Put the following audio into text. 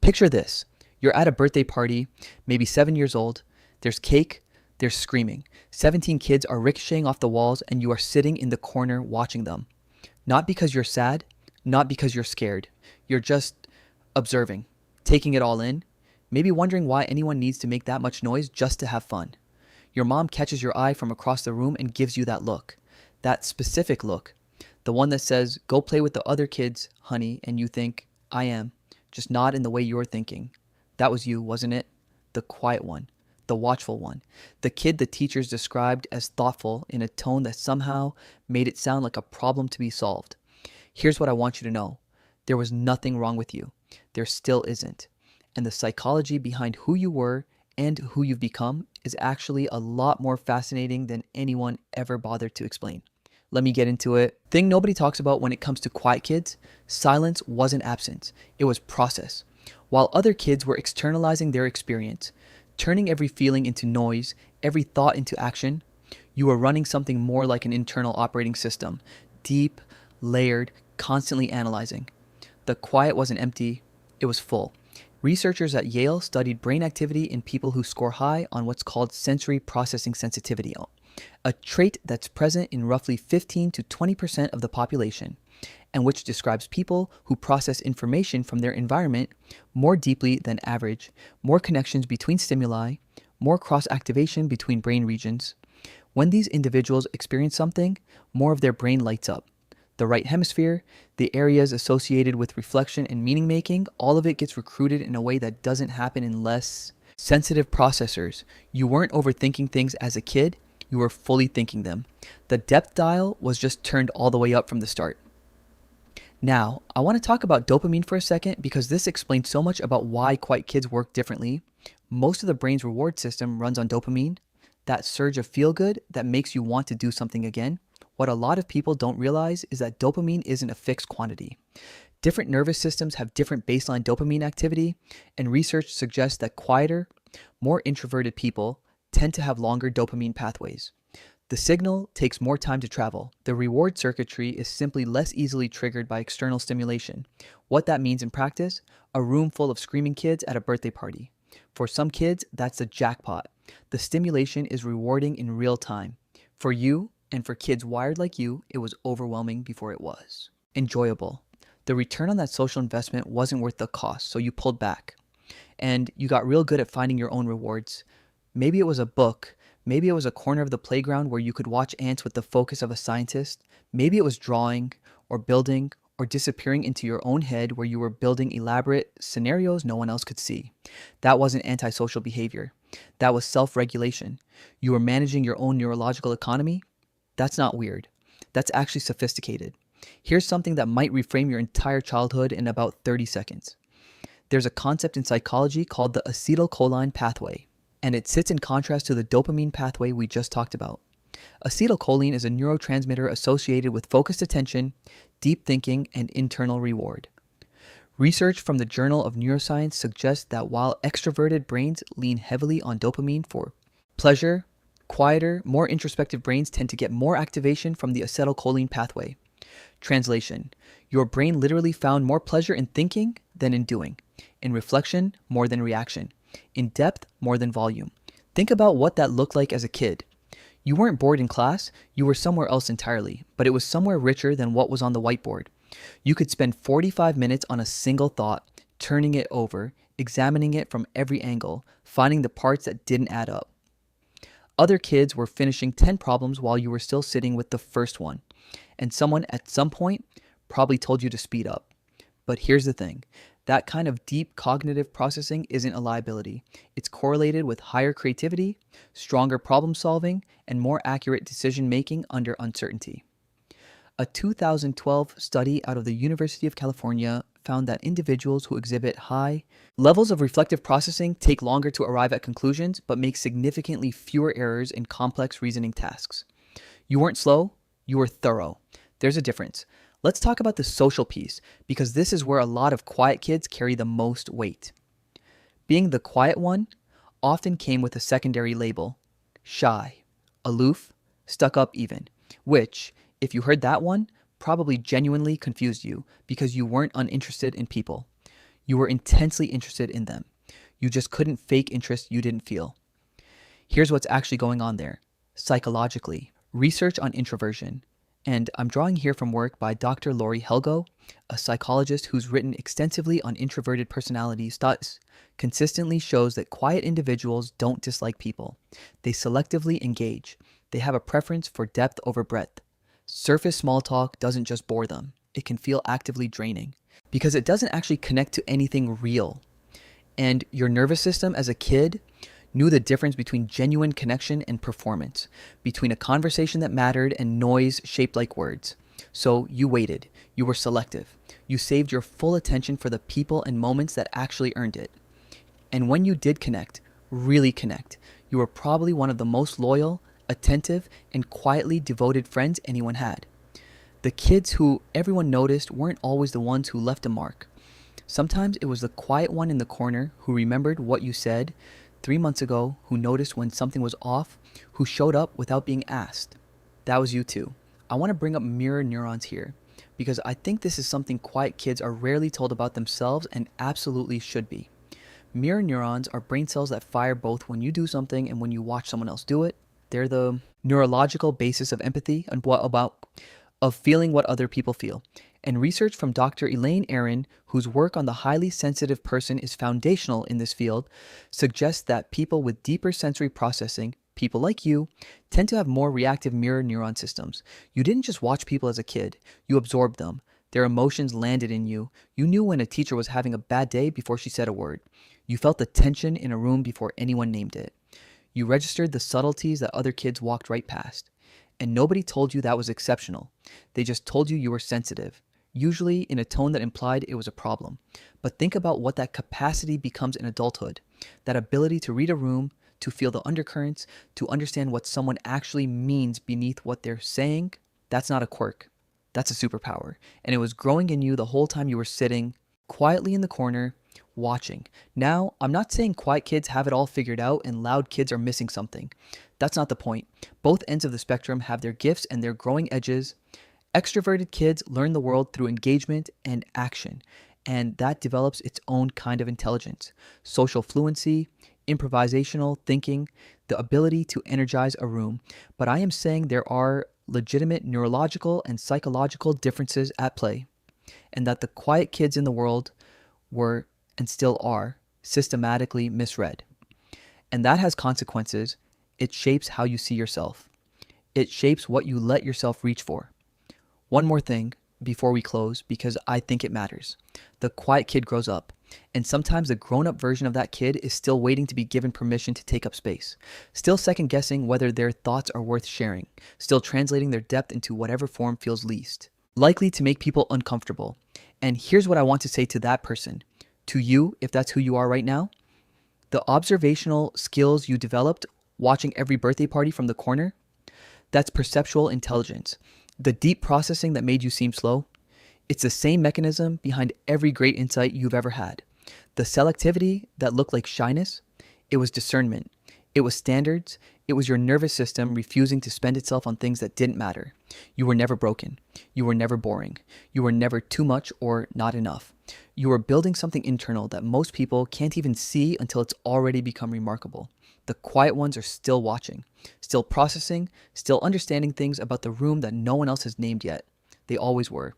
Picture this. You're at a birthday party, maybe 7 years old. There's cake, there's screaming. 17 kids are ricocheting off the walls, and you are sitting in the corner watching them. Not because you're sad, not because you're scared. You're just observing, taking it all in, maybe wondering why anyone needs to make that much noise just to have fun. Your mom catches your eye from across the room and gives you that look. That specific look. The one that says, go play with the other kids, honey, and you think, I am. Just not in the way you're thinking. That was you, wasn't it? The quiet one. The watchful one. The kid the teachers described as thoughtful in a tone that somehow made it sound like a problem to be solved. Here's what I want you to know. There was nothing wrong with you. There still isn't. And the psychology behind who you were and who you've become is actually a lot more fascinating than anyone ever bothered to explain. Let me get into it. Thing nobody talks about when it comes to quiet kids, silence wasn't absence. It was process. While other kids were externalizing their experience, turning every feeling into noise, every thought into action, you were running something more like an internal operating system, deep, layered, constantly analyzing. The quiet wasn't empty, it was full. Researchers at Yale studied brain activity in people who score high on what's called sensory processing sensitivity, a trait that's present in roughly 15 to 20% of the population, and which describes people who process information from their environment more deeply than average, more connections between stimuli, more cross-activation between brain regions. When these individuals experience something, more of their brain lights up. The right hemisphere, the areas associated with reflection and meaning making, all of it gets recruited in a way that doesn't happen in less sensitive processors. You weren't overthinking things as a kid, you were fully thinking them. The depth dial was just turned all the way up from the start. Now, I want to talk about dopamine for a second because this explains so much about why quiet kids work differently. Most of the brain's reward system runs on dopamine, that surge of feel-good that makes you want to do something again. What a lot of people don't realize is that dopamine isn't a fixed quantity. Different nervous systems have different baseline dopamine activity, and research suggests that quieter, more introverted people tend to have longer dopamine pathways. The signal takes more time to travel. The reward circuitry is simply less easily triggered by external stimulation. What that means in practice, a room full of screaming kids at a birthday party. For some kids, that's the jackpot. The stimulation is rewarding in real time. For you, and for kids wired like you, it was overwhelming before it was enjoyable. The return on that social investment wasn't worth the cost, so you pulled back. And you got real good at finding your own rewards. Maybe it was a book. Maybe it was a corner of the playground where you could watch ants with the focus of a scientist. Maybe it was drawing or building or disappearing into your own head where you were building elaborate scenarios no one else could see. That wasn't antisocial behavior. That was self-regulation. You were managing your own neurological economy. That's not weird. That's actually sophisticated. Here's something that might reframe your entire childhood in about 30 seconds. There's a concept in psychology called the acetylcholine pathway, and it sits in contrast to the dopamine pathway we just talked about. Acetylcholine is a neurotransmitter associated with focused attention, deep thinking, and internal reward. Research from the Journal of Neuroscience suggests that while extroverted brains lean heavily on dopamine for pleasure, quieter, more introspective brains tend to get more activation from the acetylcholine pathway. Translation: your brain literally found more pleasure in thinking than in doing, in reflection more than reaction, in depth more than volume. Think about what that looked like as a kid. You weren't bored in class, you were somewhere else entirely, but it was somewhere richer than what was on the whiteboard. You could spend 45 minutes on a single thought, turning it over, examining it from every angle, finding the parts that didn't add up. Other kids were finishing 10 problems while you were still sitting with the first one, and someone at some point probably told you to speed up. But here's the thing. That kind of deep cognitive processing isn't a liability. It's correlated with higher creativity, stronger problem solving, and more accurate decision making under uncertainty. A 2012 study out of the University of California found that individuals who exhibit high levels of reflective processing take longer to arrive at conclusions, but make significantly fewer errors in complex reasoning tasks. You weren't slow, you were thorough. There's a difference. Let's talk about the social piece, because this is where a lot of quiet kids carry the most weight. Being the quiet one often came with a secondary label: shy, aloof, stuck up even, which, if you heard that one, probably genuinely confused you because you weren't uninterested in people. You were intensely interested in them. You just couldn't fake interest you didn't feel. Here's what's actually going on there. Psychologically, research on introversion, and I'm drawing here from work by Dr. Lori Helgo, a psychologist who's written extensively on introverted personality styles, consistently shows that quiet individuals don't dislike people. They selectively engage. They have a preference for depth over breadth. Surface small talk doesn't just bore them. It can feel actively draining because it doesn't actually connect to anything real. And your nervous system as a kid knew the difference between genuine connection and performance, between a conversation that mattered and noise shaped like words. So you waited. You were selective. You saved your full attention for the people and moments that actually earned it. And when you did connect, really connect, you were probably one of the most loyal, attentive, and quietly devoted friends anyone had. The kids who everyone noticed weren't always the ones who left a mark. Sometimes it was the quiet one in the corner who remembered what you said 3 months ago, who noticed when something was off, who showed up without being asked. That was you too. I want to bring up mirror neurons here because I think this is something quiet kids are rarely told about themselves and absolutely should be. Mirror neurons are brain cells that fire both when you do something and when you watch someone else do it. They're the neurological basis of empathy and of feeling what other people feel. And research from Dr. Elaine Aron, whose work on the highly sensitive person is foundational in this field, suggests that people with deeper sensory processing, people like you, tend to have more reactive mirror neuron systems. You didn't just watch people as a kid, you absorbed them. Their emotions landed in you. You knew when a teacher was having a bad day before she said a word. You felt the tension in a room before anyone named it. You registered the subtleties that other kids walked right past. And nobody told you that was exceptional. They just told you were sensitive, usually in a tone that implied it was a problem. But think about what that capacity becomes in adulthood. That ability to read a room, to feel the undercurrents, to understand what someone actually means beneath what they're saying, that's not a quirk. That's a superpower. And it was growing in you the whole time you were sitting quietly in the corner, watching. Now, I'm not saying quiet kids have it all figured out and loud kids are missing something. That's not the point. Both ends of the spectrum have their gifts and their growing edges. Extroverted kids learn the world through engagement and action, and that develops its own kind of intelligence. Social fluency, improvisational thinking, the ability to energize a room. But I am saying there are legitimate neurological and psychological differences at play, and that the quiet kids in the world were, and still are, systematically misread. And that has consequences. It shapes how you see yourself. It shapes what you let yourself reach for. One more thing before we close, because I think it matters. The quiet kid grows up, and sometimes the grown-up version of that kid is still waiting to be given permission to take up space, still second-guessing whether their thoughts are worth sharing, still translating their depth into whatever form feels least, likely to make people uncomfortable. And here's what I want to say to that person, to you, if that's who you are right now. The observational skills you developed watching every birthday party from the corner, that's perceptual intelligence. The deep processing that made you seem slow, it's the same mechanism behind every great insight you've ever had. The selectivity that looked like shyness, it was discernment. It was standards. It was your nervous system refusing to spend itself on things that didn't matter. You were never broken. You were never boring. You were never too much or not enough. You were building something internal that most people can't even see until it's already become remarkable. The quiet ones are still watching, still processing, still understanding things about the room that no one else has named yet. They always were.